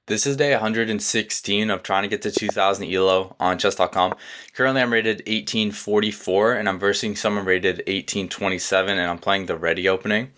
This is day 116 of trying to get to 2000 ELO on chess.com. Currently, I'm rated 1844, and I'm versing someone rated 1827, and I'm playing the Réti opening.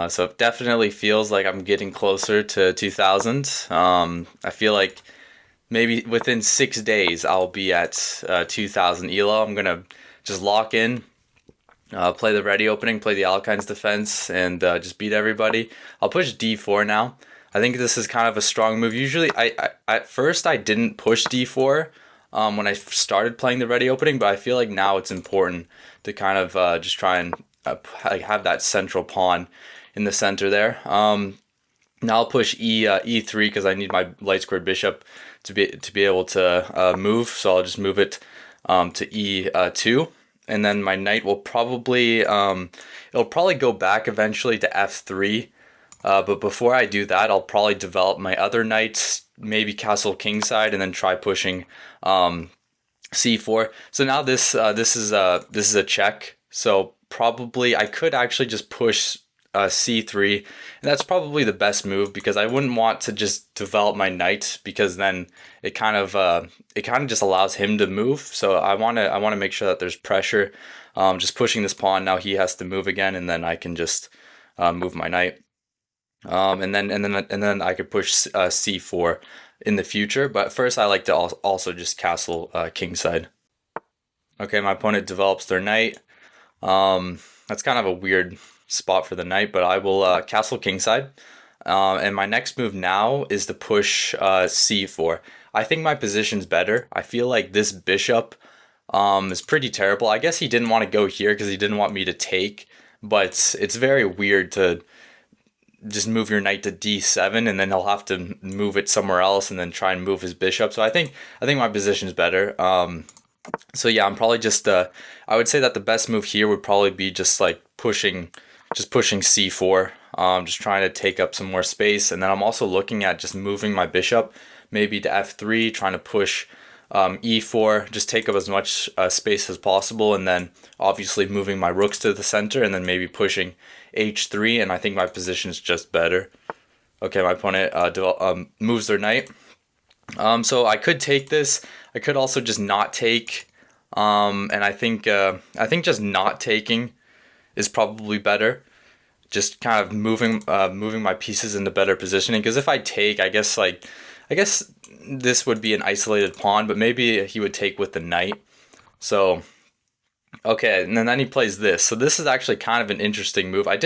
So it definitely feels like I'm getting closer to 2000. I feel like maybe within 6 days I'll be at 2000 ELO. I'm gonna just lock in, play the Réti opening, play the Alkine's defense, and just beat everybody. I'll push d4 now. I think this is kind of a strong move. Usually, I at first I didn't push d4 when I started playing the Réti opening, but I feel like now it's important to kind of just try and like have that central pawn in the center there. Now I'll push e3 because I need my light squared bishop to be able to move. So I'll just move it to e2, and then my knight will probably it'll probably go back eventually to f3. But before I do that, I'll probably develop my other knights, maybe castle kingside, and then try pushing c4. So now this is a check. So probably I could actually just push c3, and that's probably the best move because I wouldn't want to just develop my knight because then it kind of just allows him to move. So I want to make sure that there's pressure. Just pushing this pawn, now he has to move again, and then I can just move my knight. And then I could push c4 in the future. But first, I like to also just castle kingside. Okay, my opponent develops their knight. That's kind of a weird spot for the knight, but I will castle kingside. And my next move now is to push c4. I think my position's better. I feel like this bishop is pretty terrible. I guess he didn't want to go here because he didn't want me to take, but it's very weird to just move your knight to d7 and then he'll have to move it somewhere else and then try and move his bishop. So I think my position is better. So yeah, I'm probably just I would say that the best move here would probably be just like pushing c4, just trying to take up some more space. And then I'm also looking at just moving my bishop maybe to f3, trying to push e4, just take up as much space as possible, and then obviously moving my rooks to the center, and then maybe pushing h3, and I think my position is just better. Okay, my opponent moves their knight. So I could take this. I could also just not take, and I think just not taking is probably better. Just kind of moving my pieces into better positioning. Because if I take, I guess this would be an isolated pawn, but maybe he would take with the knight. So, okay, and then he plays this. So this is actually kind of an interesting move. I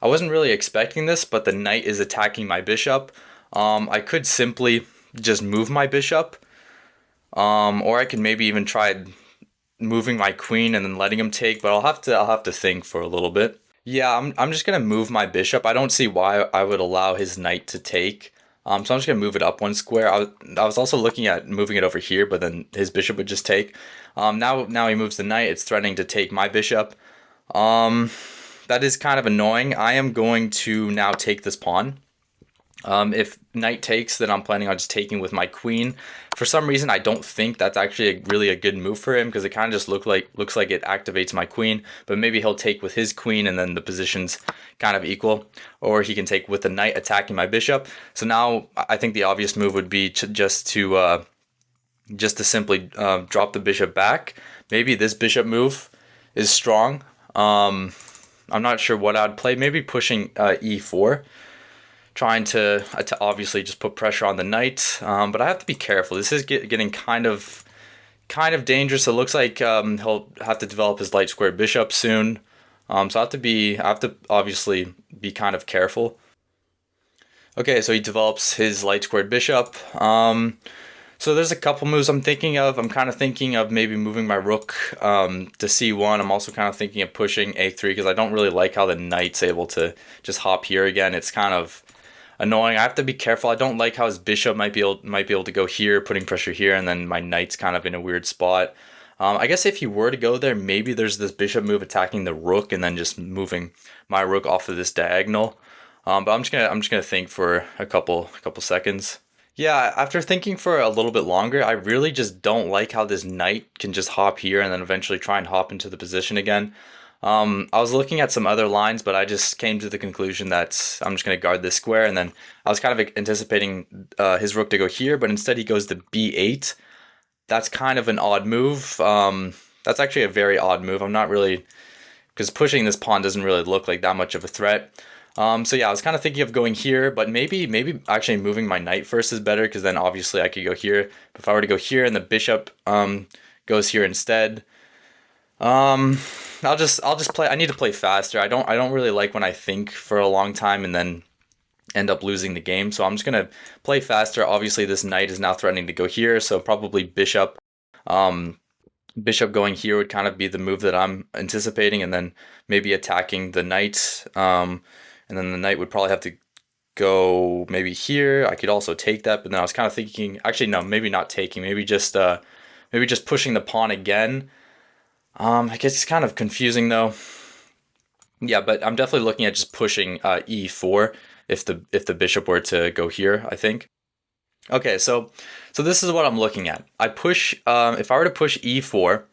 wasn't really expecting this, but the knight is attacking my bishop. I could simply just move my bishop, or I could maybe even try moving my queen and then letting him take. But I'll have to think for a little bit. Yeah, I'm just gonna move my bishop. I don't see why I would allow his knight to take. So I'm just going to move it up one square. I was also looking at moving it over here, but then his bishop would just take. Now he moves the knight. It's threatening to take my bishop. That is kind of annoying. I am going to now take this pawn. If knight takes, then I'm planning on just taking with my queen. For some reason, I don't think that's actually really a good move for him because it kind of just looks like it activates my queen. But maybe he'll take with his queen and then the position's kind of equal. Or he can take with the knight attacking my bishop. So now I think the obvious move would be just to simply drop the bishop back. Maybe this bishop move is strong. I'm not sure what I'd play. Maybe pushing e4. Trying to obviously just put pressure on the knight, but I have to be careful. This is getting kind of dangerous. It looks like he'll have to develop his light square bishop soon, so I have to obviously be kind of careful. Okay, so he develops his light squared bishop. So there's a couple moves I'm thinking of. I'm kind of thinking of maybe moving my rook to c1. I'm also kind of thinking of pushing a3 because I don't really like how the knight's able to just hop here again. It's kind of annoying. I have to be careful. I don't like how his bishop might be able to go here, putting pressure here, and then my knight's kind of in a weird spot. I guess if he were to go there, maybe there's this bishop move attacking the rook and then just moving my rook off of this diagonal. But I'm just gonna think for a couple seconds. Yeah, after thinking for a little bit longer, I really just don't like how this knight can just hop here and then eventually try and hop into the position again. I was looking at some other lines, but I just came to the conclusion that I'm just going to guard this square. And then I was kind of anticipating his rook to go here, but instead he goes to b8. That's kind of an odd move. That's actually a very odd move. I'm not really, because pushing this pawn doesn't really look like that much of a threat. So yeah, I was kind of thinking of going here, but maybe actually moving my knight first is better, because then obviously I could go here. But if I were to go here and the bishop goes here instead, I'll just play. I need to play faster. I don't really like when I think for a long time and then end up losing the game. So I'm just gonna play faster. Obviously, this knight is now threatening to go here, so probably bishop. Bishop going here would kind of be the move that I'm anticipating, and then maybe attacking the knight. And then the knight would probably have to go maybe here. I could also take that, but then I was kind of thinking, actually no, maybe not taking. Maybe just pushing the pawn again. I guess it's kind of confusing though. Yeah, but I'm definitely looking at just pushing e4 if the bishop were to go here, I think. Okay, so this is what I'm looking at. I push if I were to push e4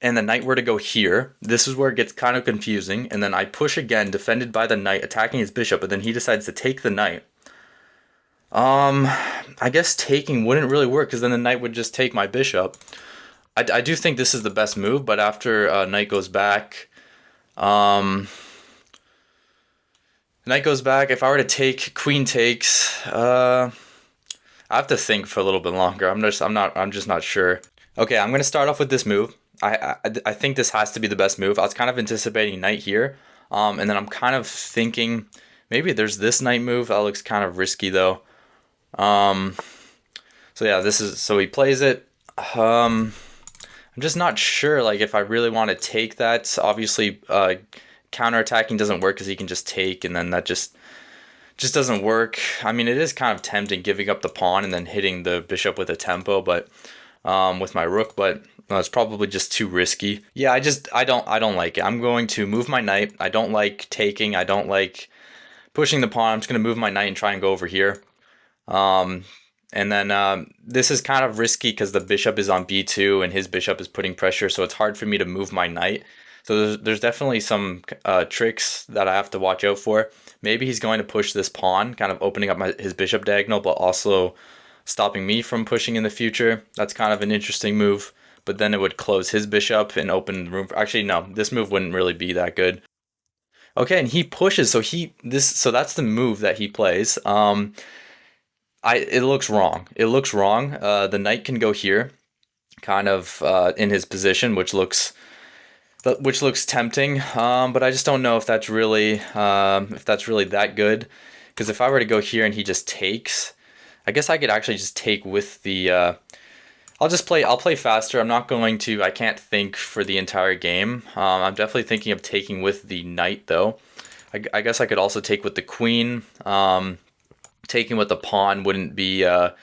and the knight were to go here, this is where it gets kind of confusing. And then I push again, defended by the knight, attacking his bishop, but then he decides to take the knight. I guess taking wouldn't really work, because then the knight would just take my bishop. I do think this is the best move, but after knight goes back, if I were to take, queen takes, I have to think for a little bit longer. I'm just not sure. Okay, I'm gonna start off with this move. I think this has to be the best move. I was kind of anticipating knight here, and then I'm kind of thinking maybe there's this knight move. That looks kind of risky though. So yeah, so he plays it. I'm just not sure, like, if I really want to take that. Obviously, counterattacking doesn't work because he can just take, and then that just doesn't work. I mean, it is kind of tempting giving up the pawn and then hitting the bishop with a tempo, but with my rook, but it's probably just too risky. Yeah, I don't like it. I'm going to move my knight. I don't like taking. I don't like pushing the pawn. I'm just going to move my knight and try and go over here. And then this is kind of risky because the bishop is on b2 and his bishop is putting pressure, so it's hard for me to move my knight. So there's definitely some tricks that I have to watch out for. Maybe he's going to push this pawn, kind of opening up his bishop diagonal, but also stopping me from pushing in the future. That's kind of an interesting move. But then it would close his bishop and open the room. Actually, no, this move wouldn't really be that good. Okay, and he pushes, so that's the move that he plays. It looks wrong. It looks wrong. The knight can go here, kind of in his position, which looks tempting. But I just don't know if that's really that good. Because if I were to go here and he just takes, I guess I could actually just take with the. I'll play faster. I'm not going to. I can't think for the entire game. I'm definitely thinking of taking with the knight though. I guess I could also take with the queen. Taking with the pawn wouldn't be, that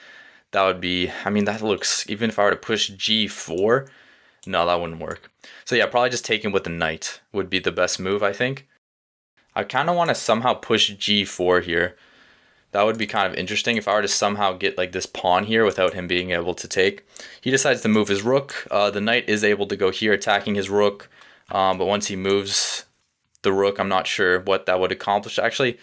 would be, I mean, that looks, even if I were to push g4, no, that wouldn't work. So yeah, probably just taking with the knight would be the best move, I think. I kind of want to somehow push g4 here. That would be kind of interesting if I were to somehow get like this pawn here without him being able to take. He decides to move his rook. The knight is able to go here attacking his rook, but once he moves the rook, I'm not sure what that would accomplish. Actually,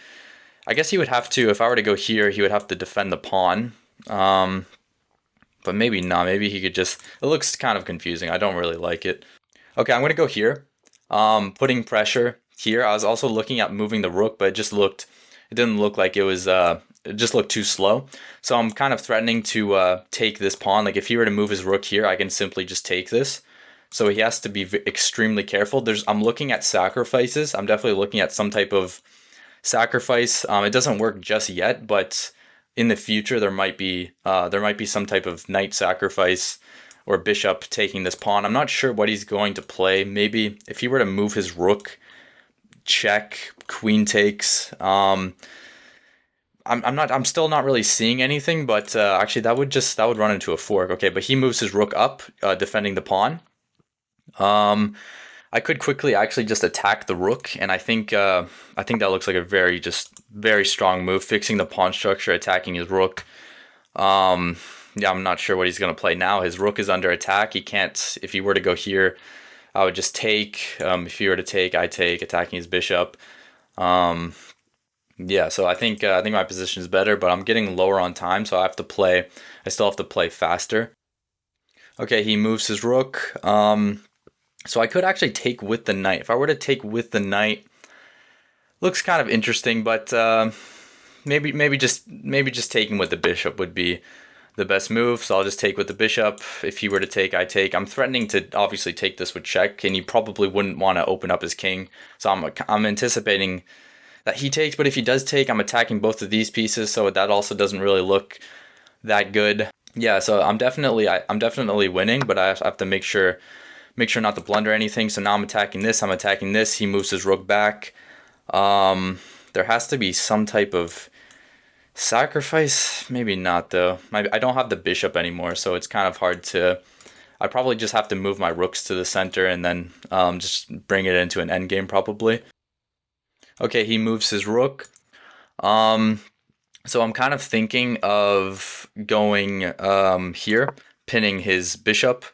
I guess he would have to, if I were to go here, he would have to defend the pawn. But maybe not. Maybe he could just, it looks kind of confusing. I don't really like it. Okay, I'm going to go here. Putting pressure here. I was also looking at moving the rook, but it didn't look like it was, it just looked too slow. So I'm kind of threatening to take this pawn. Like if he were to move his rook here, I can simply just take this. So he has to be extremely careful. I'm looking at sacrifices. I'm definitely looking at some type of sacrifice. It doesn't work just yet, but in the future there might be some type of knight sacrifice or bishop taking this pawn. I'm not sure what he's going to play. Maybe if he were to move his rook, check, queen takes. I'm still not really seeing anything, but actually that would run into a fork. Okay, but he moves his rook up, defending the pawn. I could quickly actually just attack the rook, and I think that looks like a very strong move, fixing the pawn structure, attacking his rook. Yeah, I'm not sure what he's going to play now. His rook is under attack. He can't, if he were to go here, I would just take. If he were to take, I take, attacking his bishop. Um, yeah, so I think my position is better, but I'm getting lower on time, so I have to play. I still have to play faster. Okay, he moves his rook. So I could actually take with the knight. If I were to take with the knight, looks kind of interesting, but maybe just taking with the bishop would be the best move. So I'll just take with the bishop. If he were to take, I take. I'm threatening to obviously take this with check, and he probably wouldn't want to open up his king. So I'm anticipating that he takes, but if he does take, I'm attacking both of these pieces, so that also doesn't really look that good. Yeah, so I'm definitely winning, but I have to make sure not to blunder anything. So now I'm attacking this. I'm attacking this. He moves his rook back. There has to be some type of sacrifice. Maybe not though. I don't have the bishop anymore, so it's kind of hard to. I probably just have to move my rooks to the center and then just bring it into an endgame probably. Okay, he moves his rook. Um, so I'm kind of thinking of going here, pinning his bishop.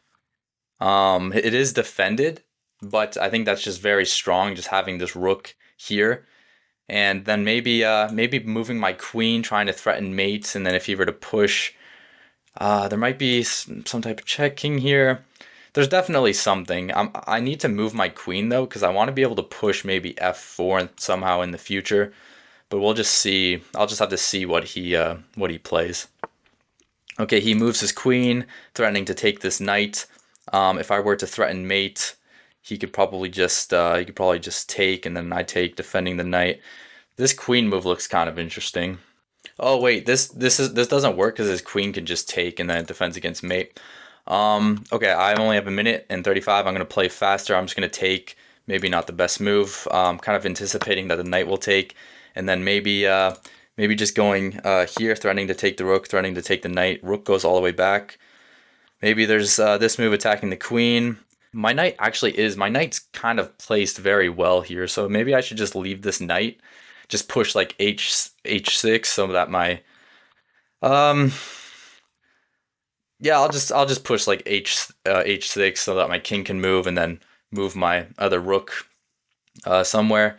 It is defended, but I think that's just very strong, just having this rook here. And then maybe moving my queen, trying to threaten mates, and then if he were to push, there might be some type of checking here. There's definitely something. I need to move my queen though, because I want to be able to push maybe f4 somehow in the future. But we'll just see. I'll just have to see what he plays. Okay, he moves his queen, threatening to take this knight. If I were to threaten mate, he could probably just take, and then I take, defending the knight. This queen move looks kind of interesting. Oh wait, this doesn't work because his queen can just take, and then it defends against mate. Okay, I only have a minute and 35. I'm gonna play faster. I'm just gonna take. Maybe not the best move. Kind of anticipating that the knight will take, and then maybe just going here, threatening to take the rook, threatening to take the knight. Rook goes all the way back. Maybe there's this move attacking the queen. My knight's kind of placed very well here, so maybe I should just leave this knight, just push like h6 so that my um yeah, I'll just push like h6 so that my king can move, and then move my other rook somewhere.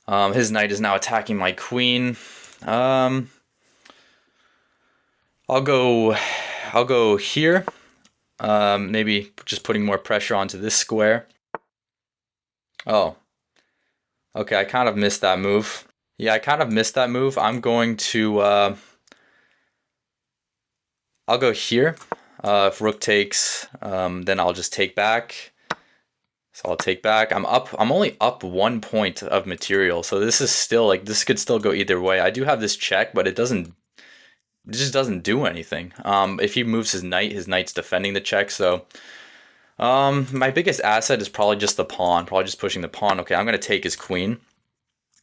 His knight is now attacking my queen. Um, I'll go I'll go here. Maybe just putting more pressure onto this square. Oh, okay, I kind of missed that move. Yeah, I kind of missed that move. I'll go here. If rook takes, then I'll just take back. So I'll take back. I'm only up 1 point of material, so this is still like this could still go either way. I do have this check, but it just doesn't do anything. If he moves his knight's defending the check. So my biggest asset is probably just the pawn. Probably just pushing the pawn. Okay, I'm gonna take his queen.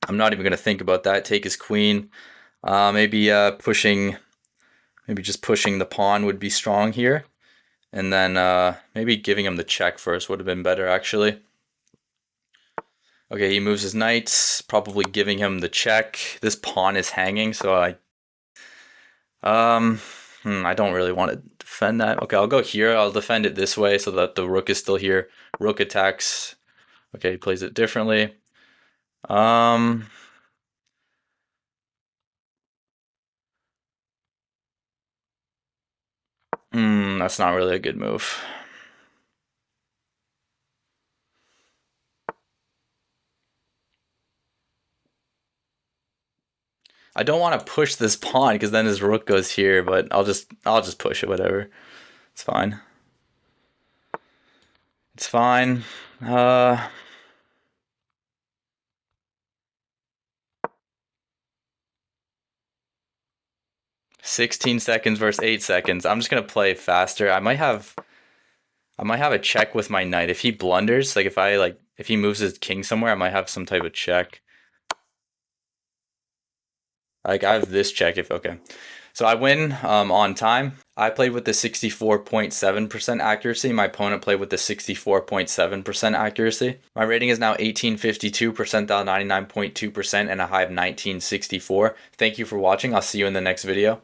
I'm not even gonna think about that. Take his queen. Maybe just pushing the pawn would be strong here. And then maybe giving him the check first would have been better, actually. Okay, he moves his knights, probably giving him the check. This pawn is hanging, so I don't really want to defend that. Okay, I'll go here. I'll defend it this way so that the rook is still here. Rook attacks. Okay, he plays it differently. That's not really a good move. I don't want to push this pawn because then his rook goes here, but I'll just push it, whatever. It's fine. It's fine. 16 seconds versus 8 seconds. I'm just gonna play faster. I might have a check with my knight. If he blunders, like if he moves his king somewhere, I might have some type of check. Like I have this check if okay. So I win on time. I played with the 64.7% accuracy. My opponent played with the 64.7% accuracy. My rating is now 1852, percentile 99.2%, and a high of 1964. Thank you for watching. I'll see you in the next video.